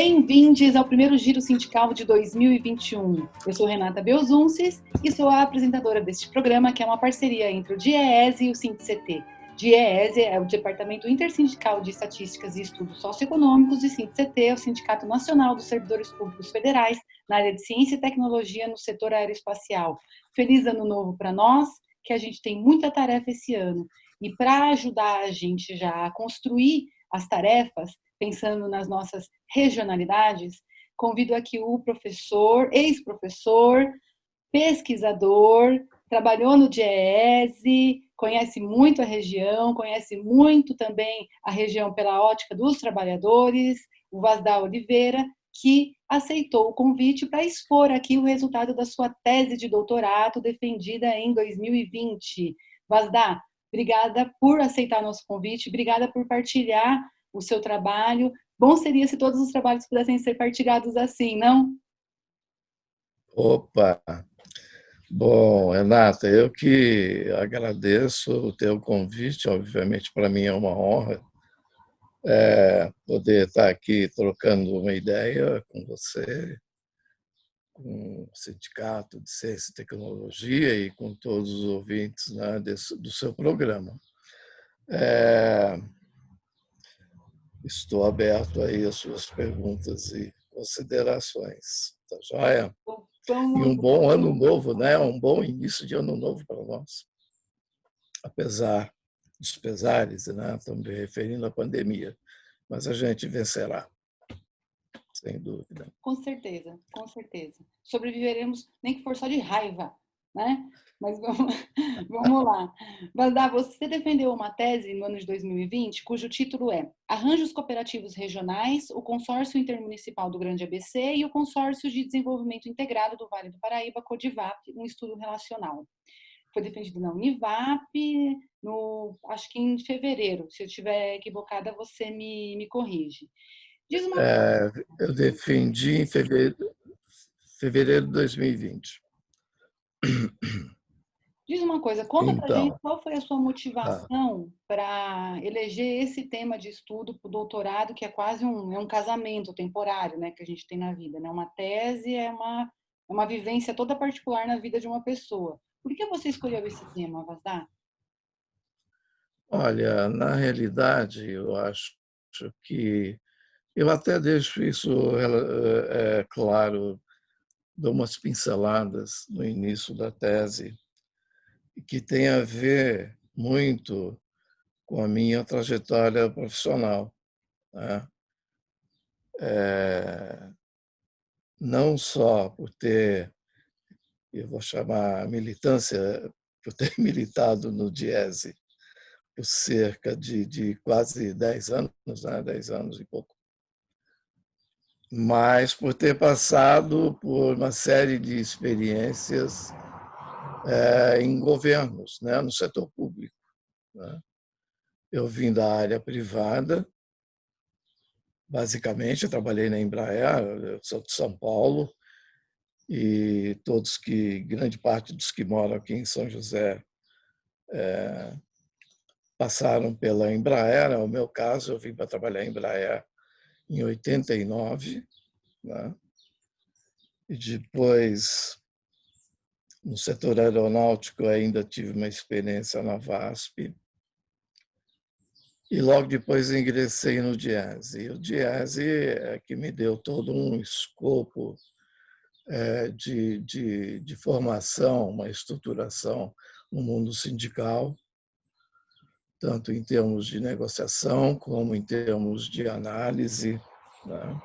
Bem-vindos ao primeiro Giro Sindical de 2021. Eu sou Renata Belzunces e sou a apresentadora deste programa, que é uma parceria entre o DIEESE e o SINDCT. DIEESE é o Departamento Intersindical de Estatísticas e Estudos Socioeconômicos e SINDCT é o Sindicato Nacional dos Servidores Públicos Federais na área de Ciência e Tecnologia no setor aeroespacial. Feliz Ano Novo para nós, que a gente tem muita tarefa esse ano. E para ajudar a gente já a construir as tarefas, pensando nas nossas regionalidades, convido aqui o professor, ex-professor, pesquisador, trabalhou no DIEESE, conhece muito a região, conhece muito também a região pela ótica dos trabalhadores, o Wasda Oliveira, que aceitou o convite para expor aqui o resultado da sua tese de doutorado defendida em 2020. Wasda, obrigada por aceitar nosso convite, obrigada por partilhar o seu trabalho. Bom seria se todos os trabalhos pudessem ser partilhados assim, não? Opa! Bom, Renata, eu que agradeço o teu convite. Obviamente, para mim é uma honra poder estar aqui trocando uma ideia com você, com o Sindicato de Ciência e Tecnologia e com todos os ouvintes, né, do seu programa. Estou aberto aí às suas perguntas e considerações, tá joia? E um bom ano novo, né? Um bom início de ano novo para nós. Apesar dos pesares, né? Estamos me referindo à pandemia, mas a gente vencerá, sem dúvida. Com certeza, com certeza. Sobreviveremos, nem que for só de raiva, né? Mas vamos lá. Wasda, você defendeu uma tese no ano de 2020, cujo título é Arranjos Cooperativos Regionais, o Consórcio Intermunicipal do Grande ABC e o Consórcio de Desenvolvimento Integrado do Vale do Paraíba, CODIVAP, um estudo relacional. Foi defendido na Univap, acho que em fevereiro. Se eu estiver equivocada, você me corrige. Diz uma coisa. Eu defendi em fevereiro de 2020. Diz uma coisa, conta pra gente qual foi a sua motivação para eleger esse tema de estudo para o doutorado, que é quase um casamento temporário, né, que a gente tem na vida, né? Uma tese é uma vivência toda particular na vida de uma pessoa. Por que você escolheu esse tema, Wasda? Olha, na realidade, eu acho que eu até deixo isso claro, dou umas pinceladas no início da tese, que tem a ver muito com a minha trajetória profissional, né? Não só por ter, eu vou chamar militância, por ter militado no DIEESE por cerca de quase 10 anos, né? 10 anos e pouco, mas por ter passado por uma série de experiências em governos, né? No setor público, né? Eu vim da área privada, basicamente, eu trabalhei na Embraer, eu sou de São Paulo, e grande parte dos que moram aqui em São José passaram pela Embraer. No meu caso, eu vim para trabalhar em Embraer em 89, né? E depois, no setor aeronáutico, ainda tive uma experiência na VASP, e logo depois ingressei no DIEESE. E o DIEESE é que me deu todo um escopo de formação, uma estruturação no mundo sindical, tanto em termos de negociação como em termos de análise, né?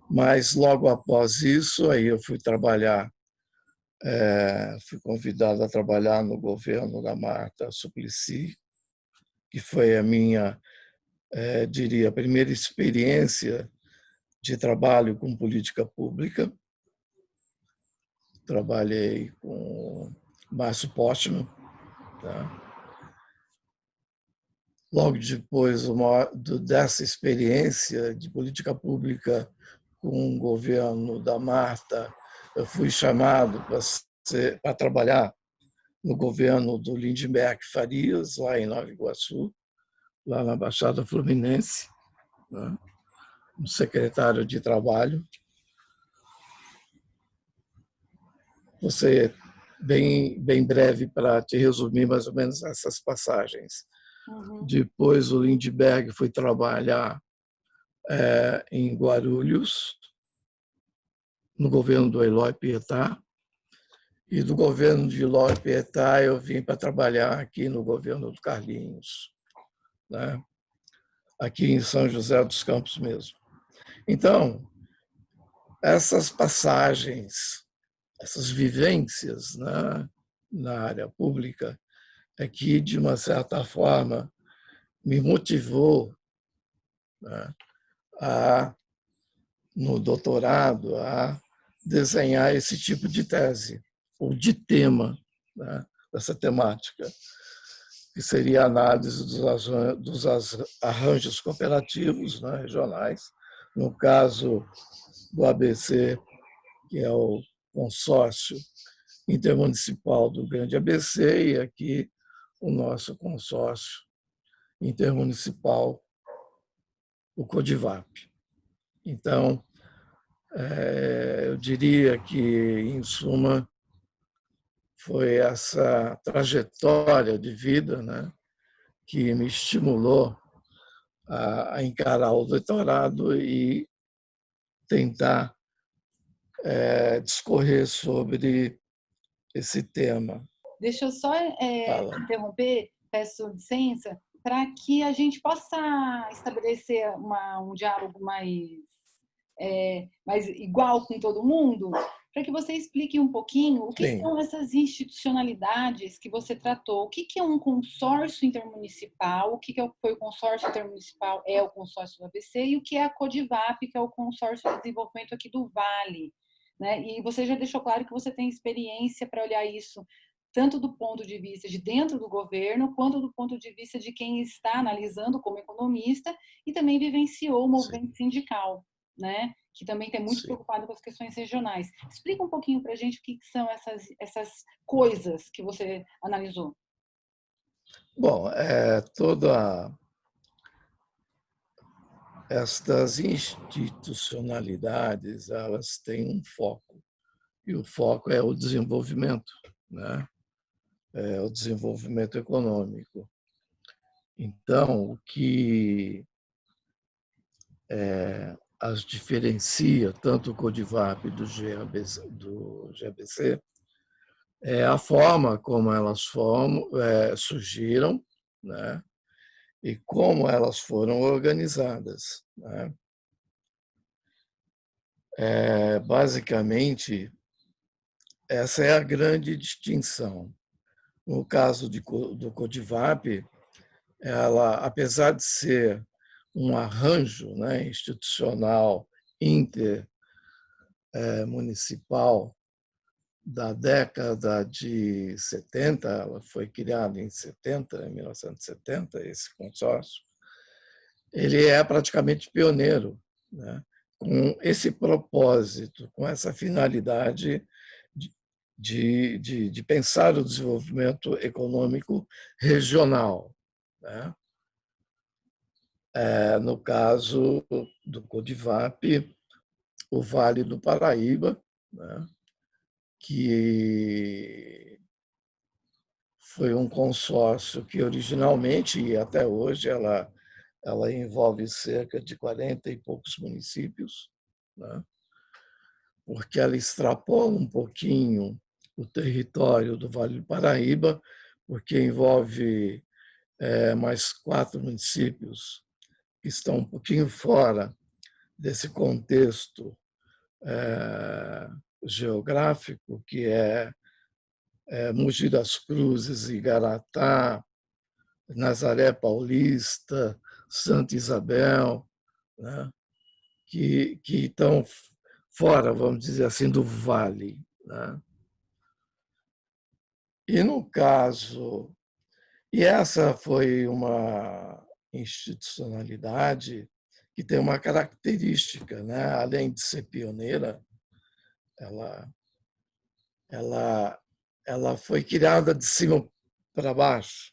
Mas logo após isso, aí eu fui trabalhar, fui convidado a trabalhar no governo da Marta Suplicy, que foi a minha, diria, primeira experiência de trabalho com política pública. Trabalhei com Márcio Postman, tá? Logo depois dessa experiência de política pública com o governo da Marta, eu fui chamado para trabalhar no governo do Lindbergh Farias, lá em Nova Iguaçu, lá na Baixada Fluminense, né? um secretário de trabalho. Você, bem breve, para te resumir mais ou menos essas passagens. Uhum. Depois o Lindbergh foi trabalhar em Guarulhos, no governo do Eloy Pietá, e do governo de Eloy Pietá eu vim para trabalhar aqui no governo do Carlinhos, né? Aqui em São José dos Campos mesmo. Então, essas passagens, essas vivências, né, na área pública, é que, de uma certa forma, me motivou, né, no doutorado, a desenhar esse tipo de tese, ou de tema, né, dessa temática, que seria a análise dos arranjos cooperativos, né, regionais, no caso do ABC, que é o consórcio intermunicipal do Grande ABC, e aqui o nosso consórcio intermunicipal, o CODIVAP. Então, eu diria que, em suma, foi essa trajetória de vida, né, que me estimulou a encarar o doutorado e tentar discorrer sobre esse tema. Deixa eu só Fala. interromper, peço licença, para que a gente possa estabelecer um diálogo mais igual com todo mundo, para que você explique um pouquinho o que Sim. são essas institucionalidades que você tratou. O que é um consórcio intermunicipal, o que foi o consórcio intermunicipal, é o consórcio do ABC, e o que é a CODIVAP, que é o consórcio de desenvolvimento aqui do Vale. Né? E você já deixou claro que você tem experiência para olhar isso tanto do ponto de vista de dentro do governo, quanto do ponto de vista de quem está analisando como economista e também vivenciou o movimento Sim. sindical, né? Que também está muito Sim. preocupado com as questões regionais. Explica um pouquinho para a gente o que são essas coisas que você analisou. Bom, estas institucionalidades, elas têm um foco, e o foco é o desenvolvimento, né? É o desenvolvimento econômico. Então, o que as diferencia, tanto o CODIVAP do GABC, é a forma como elas surgiram, né? E como elas foram organizadas, né? Basicamente, essa é a grande distinção. No caso do CODIVAP, ela, apesar de ser um arranjo, né, institucional intermunicipal da década de 70, ela foi criada em 1970, esse consórcio, ele é praticamente pioneiro, né, com esse propósito, com essa finalidade de pensar o desenvolvimento econômico regional, né? No caso do CODIVAP, o Vale do Paraíba, né? Que foi um consórcio que originalmente e até hoje ela envolve cerca de 40 e poucos municípios, né? Porque ela extrapola um pouquinho o território do Vale do Paraíba, porque envolve mais 4 municípios que estão um pouquinho fora desse contexto geográfico, que é Mogi das Cruzes, Igaratá, Nazaré Paulista, Santa Isabel, né? que estão fora, vamos dizer assim, do vale, né? E no caso, e essa foi uma institucionalidade que tem uma característica, né? Além de ser pioneira, ela, ela, ela foi criada de cima para baixo.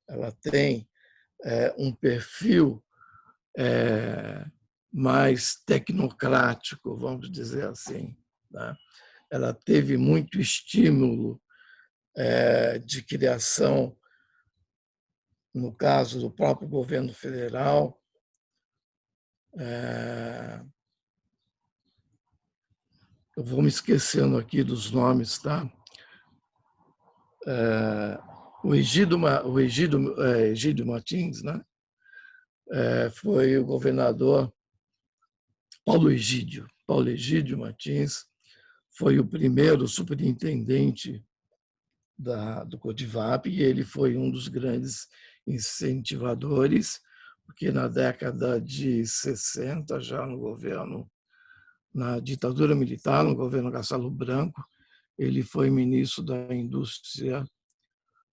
Ela tem um perfil mais tecnocrático, vamos dizer assim, né? Ela teve muito estímulo de criação, no caso do próprio governo federal. Eu vou me esquecendo aqui dos nomes, tá? Egídio Martins, né? Foi o governador Paulo Egídio Martins, foi o primeiro superintendente do Codivap, e ele foi um dos grandes incentivadores, porque na década de 60, já no governo, na ditadura militar, no governo Castelo Branco, ele foi ministro da Indústria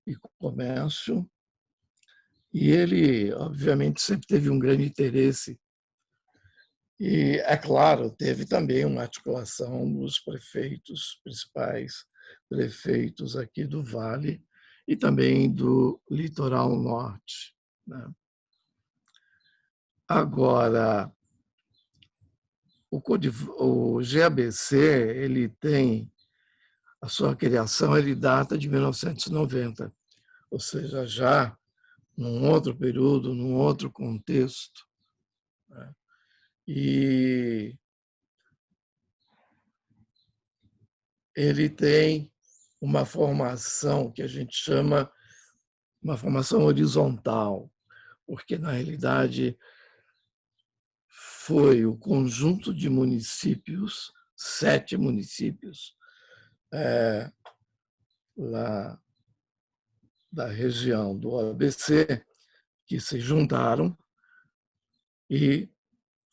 e Comércio, e ele, obviamente, sempre teve um grande interesse. E, é claro, teve também uma articulação dos prefeitos, principais prefeitos aqui do Vale e também do Litoral Norte, né? Agora, o GABC, ele tem a sua criação, ele data de 1990, ou seja, já num outro período, num outro contexto, né? E ele tem uma formação que a gente chama uma formação horizontal, porque, na realidade, foi o conjunto de municípios, 7 municípios, lá da região do ABC, que se juntaram e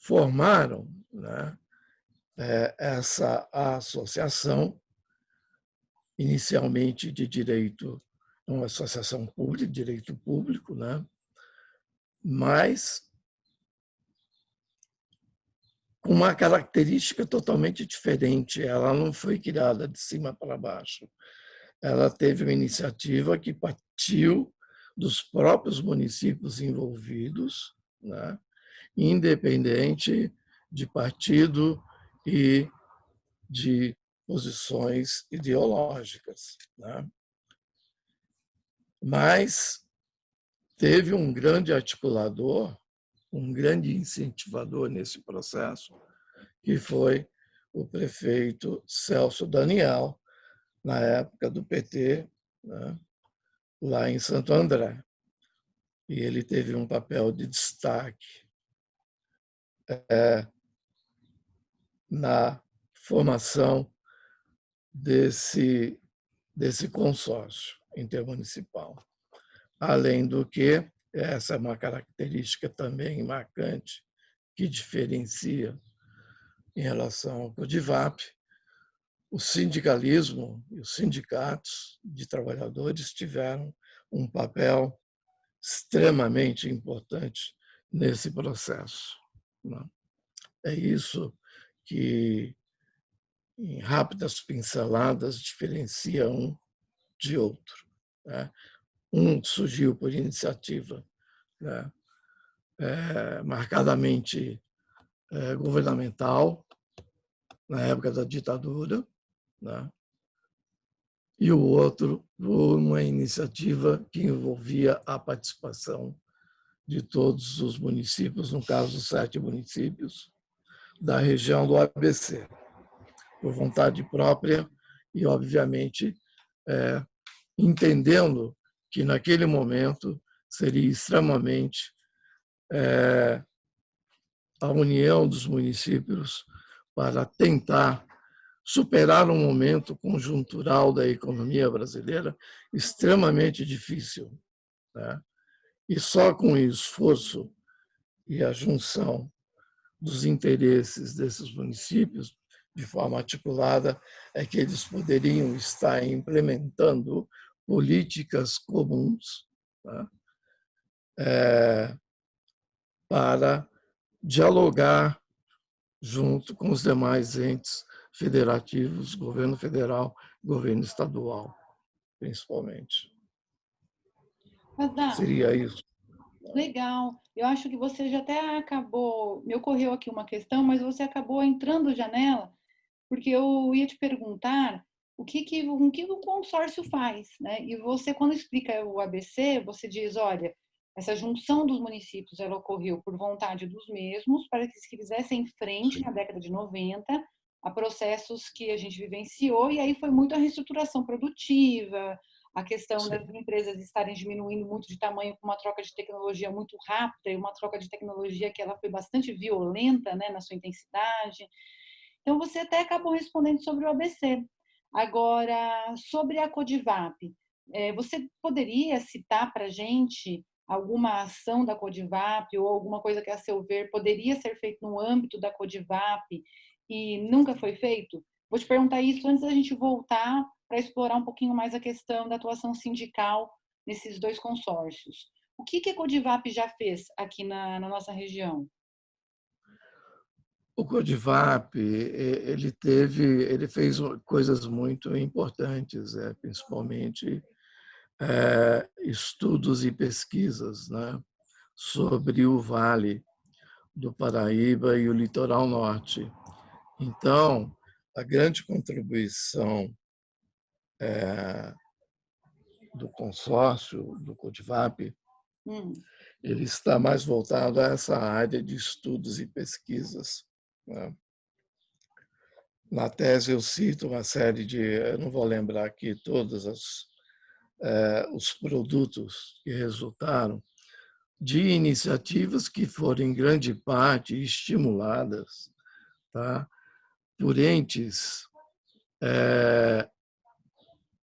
formaram, né, essa associação, inicialmente de direito, uma associação pública, de direito público, né, mas com uma característica totalmente diferente. Ela não foi criada de cima para baixo. Ela teve uma iniciativa que partiu dos próprios municípios envolvidos, né, independente de partido e de posições ideológicas, né? Mas teve um grande articulador, um grande incentivador nesse processo, que foi o prefeito Celso Daniel, na época do PT, né, lá em Santo André. E ele teve um papel de destaque na formação desse consórcio intermunicipal. Além do que, essa é uma característica também marcante que diferencia em relação ao Codivap, o sindicalismo e os sindicatos de trabalhadores tiveram um papel extremamente importante nesse processo, né? É isso que, em rápidas pinceladas, diferencia um de outro, né? Um surgiu por iniciativa, né, marcadamente governamental, na época da ditadura, né? E o outro por uma iniciativa que envolvia a participação de todos os municípios, no caso, 7 municípios da região do ABC, por vontade própria e, obviamente, entendendo que, naquele momento, seria extremamente a união dos municípios para tentar superar um momento conjuntural da economia brasileira extremamente difícil, né? E só com o esforço e a junção dos interesses desses municípios, de forma articulada, é que eles poderiam estar implementando políticas comuns, né, para dialogar junto com os demais entes federativos, governo federal, governo estadual, principalmente. Mas, Seria isso. Legal. Eu acho que você já até acabou, me ocorreu aqui uma questão, mas você acabou entrando já nela, porque eu ia te perguntar o que o consórcio faz, né? E você, quando explica o ABC, você diz, olha, essa junção dos municípios, ela ocorreu por vontade dos mesmos, para que se fizessem frente, na Sim, década de 90, a processos que a gente vivenciou, e aí foi muito a reestruturação produtiva, a questão das sim, empresas estarem diminuindo muito de tamanho com uma troca de tecnologia muito rápida, e uma troca de tecnologia que ela foi bastante violenta, né, na sua intensidade. Então, você até acabou respondendo sobre o ABC. Agora, sobre a Codivap, você poderia citar para a gente alguma ação da Codivap ou alguma coisa que, a seu ver, poderia ser feito no âmbito da Codivap e nunca foi feito? Vou te perguntar isso antes da gente voltar para explorar um pouquinho mais a questão da atuação sindical nesses dois consórcios. O que a Codivap já fez aqui na nossa região? o Codivap, ele fez coisas muito importantes, principalmente estudos e pesquisas, né, sobre o Vale do Paraíba e o litoral norte. Então, a grande contribuição do consórcio, do Codivap, Hum, ele está mais voltado a essa área de estudos e pesquisas, né? Na tese eu cito uma série de, eu não vou lembrar aqui todos os produtos que resultaram de iniciativas que foram em grande parte estimuladas, tá, por entes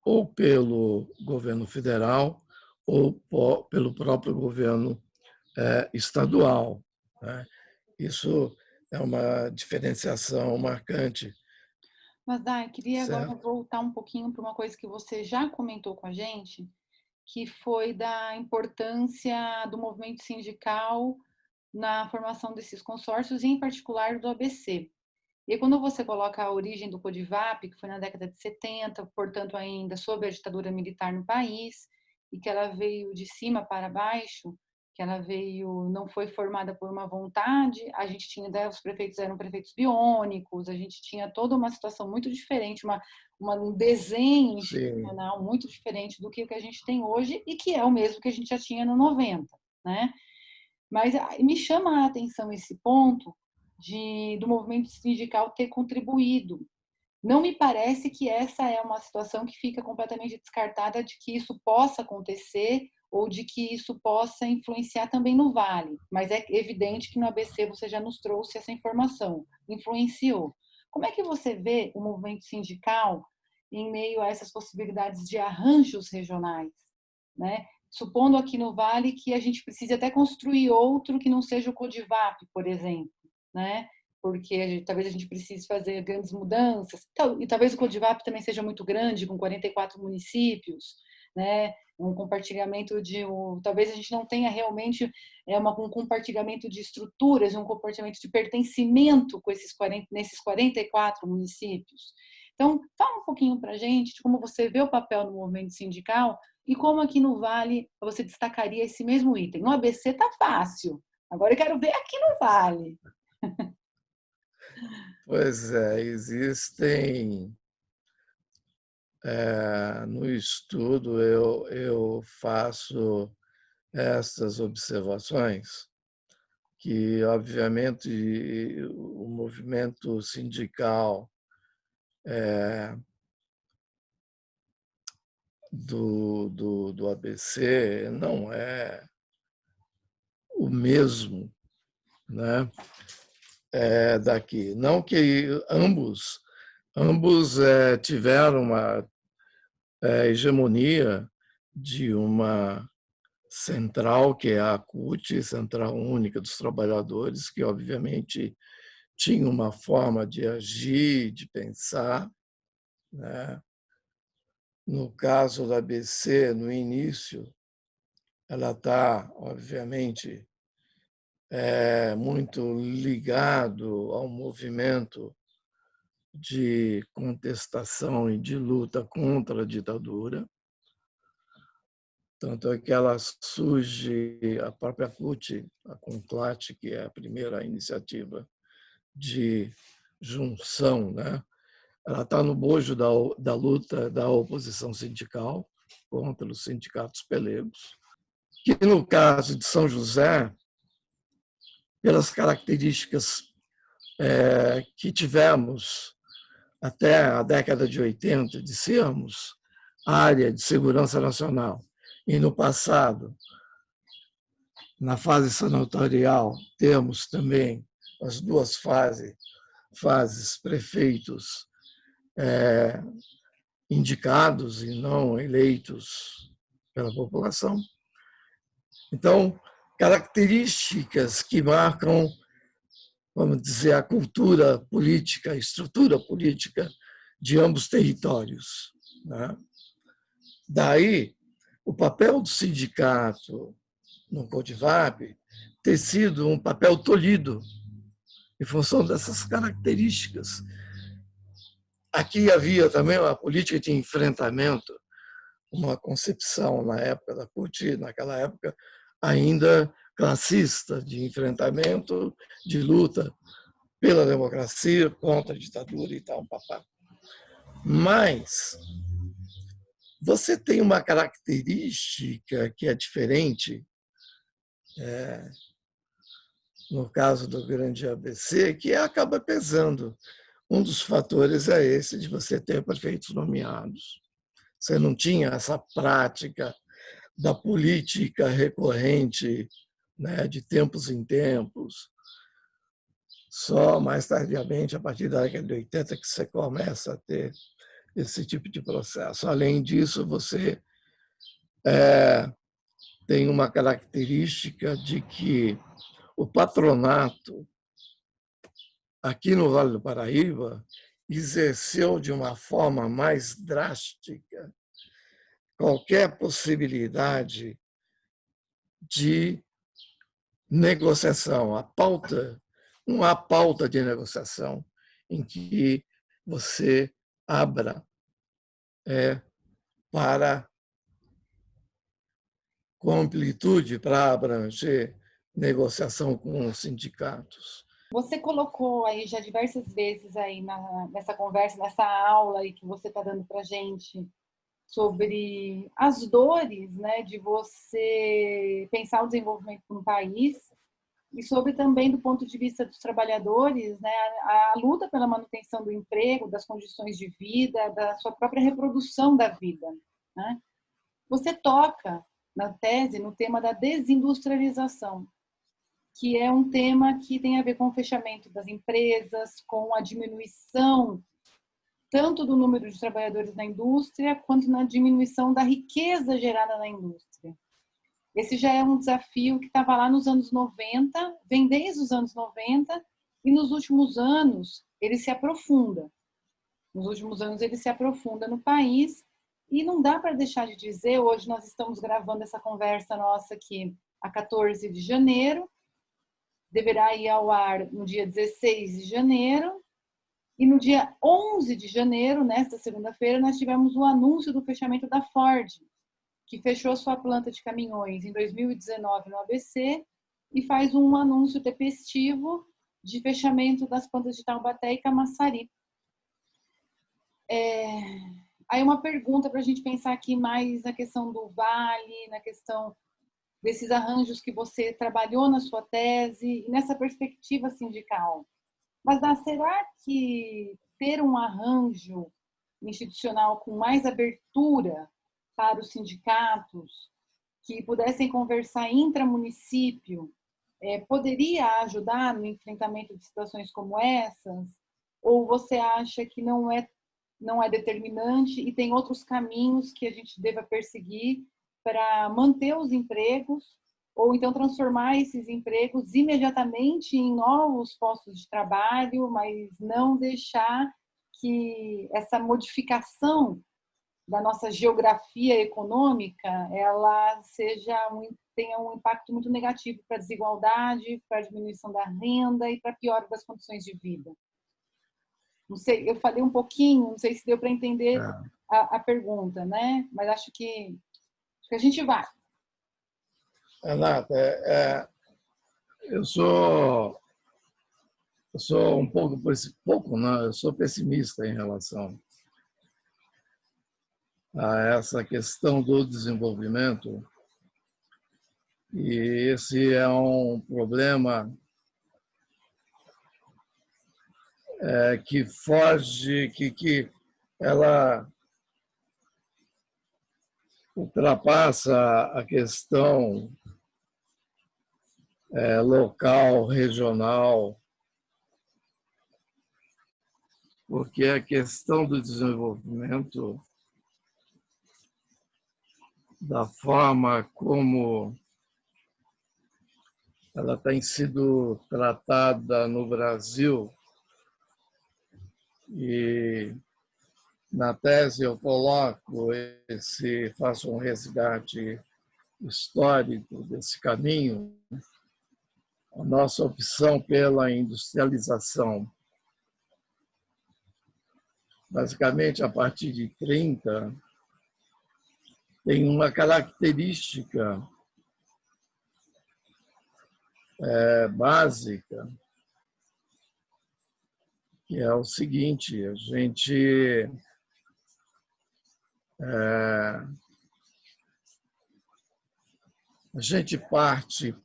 ou pelo governo federal ou pelo próprio governo estadual, né? Isso é uma diferenciação marcante, Mas, Dai, queria agora certo? voltar um pouquinho para uma coisa que você já comentou com a gente, que foi da importância do movimento sindical na formação desses consórcios, e em particular do ABC. E quando você coloca a origem do Codivap, que foi na década de 70, portanto, ainda sob a ditadura militar no país, e que ela veio de cima para baixo, que ela veio, não foi formada por uma vontade, a gente tinha, né, os prefeitos eram prefeitos biônicos, a gente tinha toda uma situação muito diferente, um desenho Sim, institucional muito diferente do que o que a gente tem hoje, e que é o mesmo que a gente já tinha no 90, né? Mas me chama a atenção esse ponto do movimento sindical ter contribuído. Não me parece que essa é uma situação que fica completamente descartada de que isso possa acontecer ou de que isso possa influenciar também no Vale. Mas é evidente que no ABC você já nos trouxe essa informação, influenciou. Como é que você vê o movimento sindical em meio a essas possibilidades de arranjos regionais, né? Supondo aqui no Vale que a gente precise até construir outro que não seja o Codivap, por exemplo, né? Porque talvez a gente precise fazer grandes mudanças, e talvez o Codivap também seja muito grande, com 44 municípios, né? Um compartilhamento talvez a gente não tenha realmente um compartilhamento de estruturas, um compartilhamento de pertencimento com nesses 44 municípios. Então, fala um pouquinho para a gente de como você vê o papel no movimento sindical e como aqui no Vale você destacaria esse mesmo item. No ABC tá fácil, agora eu quero ver aqui no Vale. pois é, existem, no estudo eu faço essas observações, que obviamente o movimento sindical do ABC não é o mesmo, né, daqui. Não que ambos tiveram uma hegemonia de uma central, que é a CUT, Central Única dos Trabalhadores, que obviamente tinha uma forma de agir, de pensar, né? No caso da ABC, no início, ela está, obviamente, muito ligado ao movimento de contestação e de luta contra a ditadura. Tanto é que ela surge, a própria CUT, a CONCLAT, que é a primeira iniciativa de junção, né? Ela está no bojo da luta da oposição sindical contra os sindicatos pelegos, que no caso de São José, pelas características que tivemos até a década de 80, de sermos área de segurança nacional, e no passado, na fase senatorial, temos também as duas fases prefeitos indicados e não eleitos pela população. Então, características que marcam, vamos dizer, a cultura política, a estrutura política de ambos territórios, né? Daí, o papel do sindicato no CODIVAB ter sido um papel tolhido em função dessas características. Aqui havia também uma política de enfrentamento, uma concepção na época da CUT, naquela época ainda classista, de enfrentamento, de luta pela democracia, contra a ditadura e tal, papá. Mas você tem uma característica que é diferente, no caso do grande ABC, que acaba pesando. Um dos fatores é esse de você ter prefeitos nomeados. Você não tinha essa prática da política recorrente, né, de tempos em tempos. Só mais tardiamente, a partir da década de 80, que você começa a ter esse tipo de processo. Além disso, você tem uma característica de que o patronato, aqui no Vale do Paraíba, exerceu de uma forma mais drástica qualquer possibilidade de negociação. Não há pauta de negociação em que você abra para com amplitude para abranger negociação com os sindicatos. Você colocou aí já diversas vezes aí nessa conversa, nessa aula aí que você está dando para a gente sobre as dores, né, de você pensar o desenvolvimento de um país e sobre também do ponto de vista dos trabalhadores, né, a luta pela manutenção do emprego, das condições de vida, da sua própria reprodução da vida, né? Você toca na tese no tema da desindustrialização, que é um tema que tem a ver com o fechamento das empresas, com a diminuição tanto do número de trabalhadores na indústria, quanto na diminuição da riqueza gerada na indústria. Esse já é um desafio que estava lá nos anos 90, vem desde os anos 90, e nos últimos anos ele se aprofunda. Nos últimos anos ele se aprofunda no país, e não dá para deixar de dizer, hoje nós estamos gravando essa conversa nossa aqui a 14 de janeiro, deverá ir ao ar no dia 16 de janeiro, e no dia 11 de janeiro, nesta segunda-feira, nós tivemos o anúncio do fechamento da Ford, que fechou sua planta de caminhões em 2019 no ABC e faz um anúncio tempestivo de fechamento das plantas de Taubaté e Camaçari. Aí uma pergunta para a gente pensar aqui mais na questão do Vale, na questão desses arranjos que você trabalhou na sua tese, e nessa perspectiva sindical. Mas será que ter um arranjo institucional com mais abertura para os sindicatos, que pudessem conversar intramunicípio, poderia ajudar no enfrentamento de situações como essas? Ou você acha que não é determinante e tem outros caminhos que a gente deva perseguir para manter os empregos, ou então transformar esses empregos imediatamente em novos postos de trabalho, mas não deixar que essa modificação da nossa geografia econômica ela tenha um impacto muito negativo para a desigualdade, para a diminuição da renda e para a piora das condições de vida? Não sei, eu falei um pouquinho, não sei se deu para entender a pergunta, né? Mas acho que que a gente vai. Renata, eu sou um pouco, não, eu sou pessimista em relação a essa questão do desenvolvimento, e esse é um problema que foge, que ela ultrapassa a questão local, regional, porque a questão do desenvolvimento, da forma como ela tem sido tratada no Brasil, e na tese eu coloco faço um resgate histórico desse caminho, a nossa opção pela industrialização, basicamente a partir de 30, tem uma característica básica, que é o seguinte: a gente parte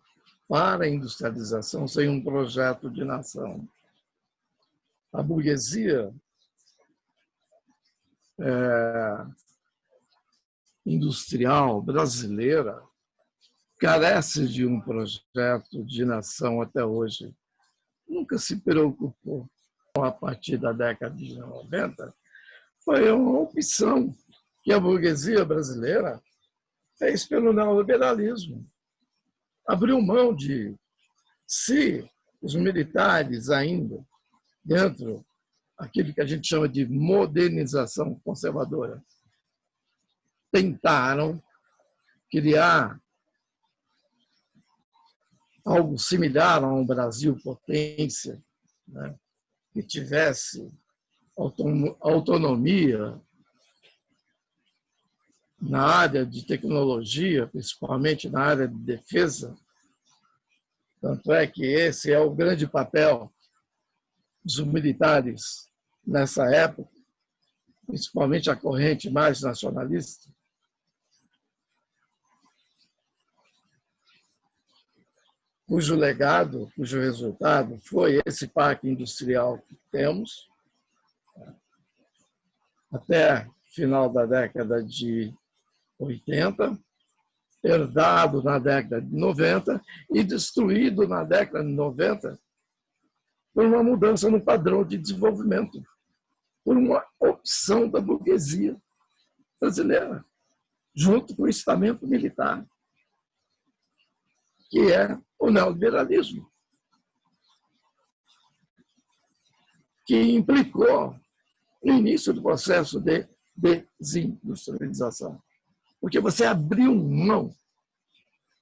para a industrialização sem um projeto de nação. A burguesia industrial brasileira carece de um projeto de nação até hoje. Nunca se preocupou. A partir da década de 90, foi uma opção que a burguesia brasileira fez pelo neoliberalismo. Abriu mão de, se os militares ainda, dentro daquilo que a gente chama de modernização conservadora, tentaram criar algo similar a um Brasil potência, né, que tivesse autonomia na área de tecnologia, principalmente na área de defesa. Tanto é que esse é o grande papel dos militares nessa época, principalmente a corrente mais nacionalista. Cujo legado, cujo resultado foi esse parque industrial que temos até final da década de 80, herdado na década de 90 e destruído na década de 90 por uma mudança no padrão de desenvolvimento, por uma opção da burguesia brasileira, junto com o estamento militar, que é o neoliberalismo, que implicou no início do processo de desindustrialização. Porque você abriu mão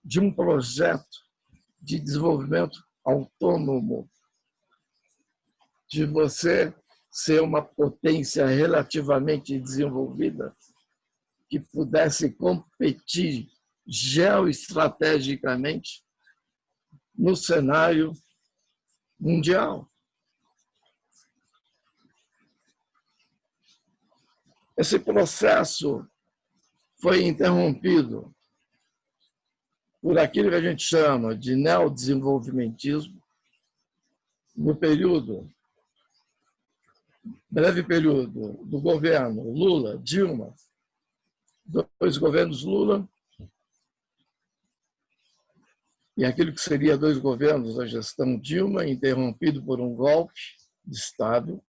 de um projeto de desenvolvimento autônomo, de você ser uma potência relativamente desenvolvida, que pudesse competir geoestrategicamente no cenário mundial. Esse processo foi interrompido por aquilo que a gente chama de neodesenvolvimentismo, no breve período do governo Lula, Dilma, 2 governos Lula, e aquilo que seria 2 governos da gestão Dilma, interrompido por um golpe de Estado,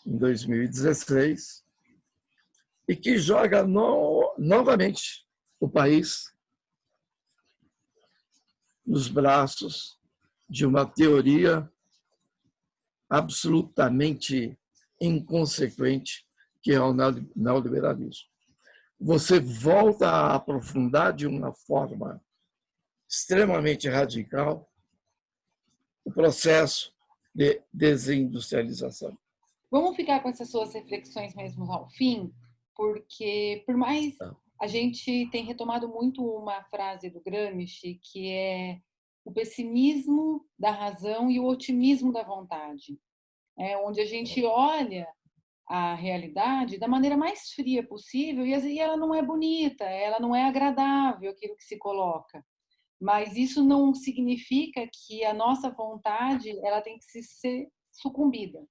em 2016, e que joga novamente o país nos braços de uma teoria absolutamente inconsequente, que é o neoliberalismo. Você volta a aprofundar de uma forma extremamente radical o processo de desindustrialização. Vamos ficar com essas suas reflexões mesmo ao fim, porque por mais Tá. a gente tem retomado muito uma frase do Gramsci, que é o pessimismo da razão e o otimismo da vontade. Onde a gente olha a realidade da maneira mais fria possível e ela não é bonita, ela não é agradável, aquilo que se coloca. Mas isso não significa que a nossa vontade ela tem que ser sucumbida.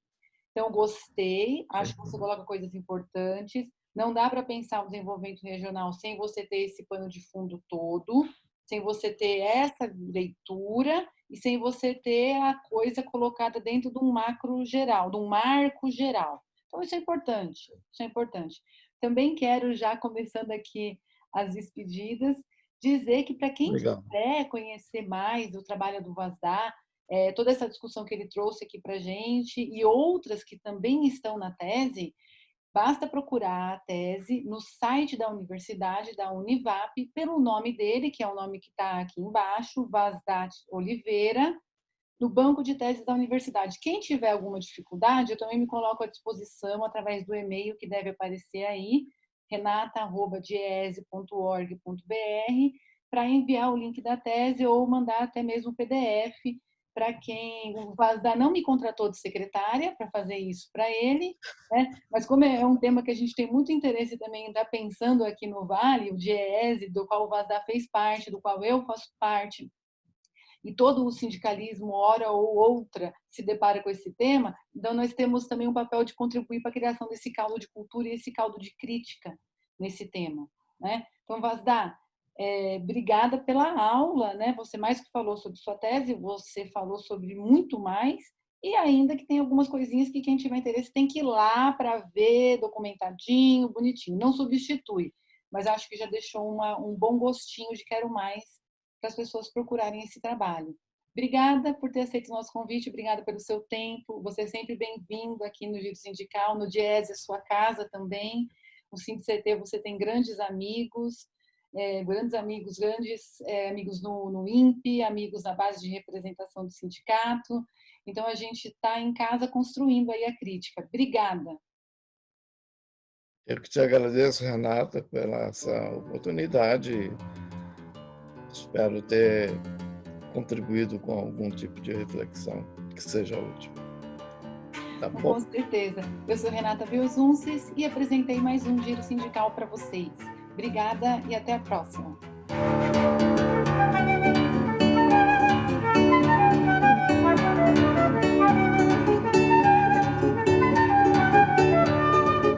Então, gostei, acho que você coloca coisas importantes. Não dá para pensar o desenvolvimento regional sem você ter esse pano de fundo todo, sem você ter essa leitura e sem você ter a coisa colocada dentro de um macro geral, de um marco geral. Então, isso é importante, isso é importante. Também quero, já começando aqui as despedidas, dizer que para quem Legal. quiser conhecer mais o trabalho do Vasdar, toda essa discussão que ele trouxe aqui para a gente e outras que também estão na tese, basta procurar a tese no site da universidade, da Univap, pelo nome dele, que é o nome que está aqui embaixo, Vasdat Oliveira, no banco de teses da universidade. Quem tiver alguma dificuldade, eu também me coloco à disposição através do e-mail que deve aparecer aí, renata@diese.org.br, para enviar o link da tese ou mandar até mesmo o PDF para quem o Vasda não me contratou de secretária para fazer isso para ele, né? Mas como é um tema que a gente tem muito interesse também em estar pensando aqui no Vale, o DIEESE, do qual o Vasda fez parte, do qual eu faço parte, e todo o sindicalismo, hora ou outra, se depara com esse tema, então nós temos também um papel de contribuir para a criação desse caldo de cultura e esse caldo de crítica nesse tema, né? Então, Vasda, obrigada pela aula, né? Você mais que falou sobre sua tese, você falou sobre muito mais, e ainda que tem algumas coisinhas que quem tiver interesse tem que ir lá para ver, documentadinho, bonitinho. Não substitui, mas acho que já deixou um bom gostinho de quero mais para as pessoas procurarem esse trabalho. Obrigada por ter aceito o nosso convite, obrigada pelo seu tempo. Você é sempre bem-vindo aqui no Giro Sindical, no Diese, sua casa também. No SINDCT você tem grandes amigos, grandes amigos no INPE, amigos na base de representação do sindicato. Então, a gente está em casa construindo aí a crítica. Obrigada. Eu que te agradeço, Renata, pela essa oportunidade. Espero ter contribuído com algum tipo de reflexão que seja útil. Tá bom? Com certeza. Eu sou Renata Belzunces e apresentei mais um Giro Sindical para vocês. Obrigada e até a próxima.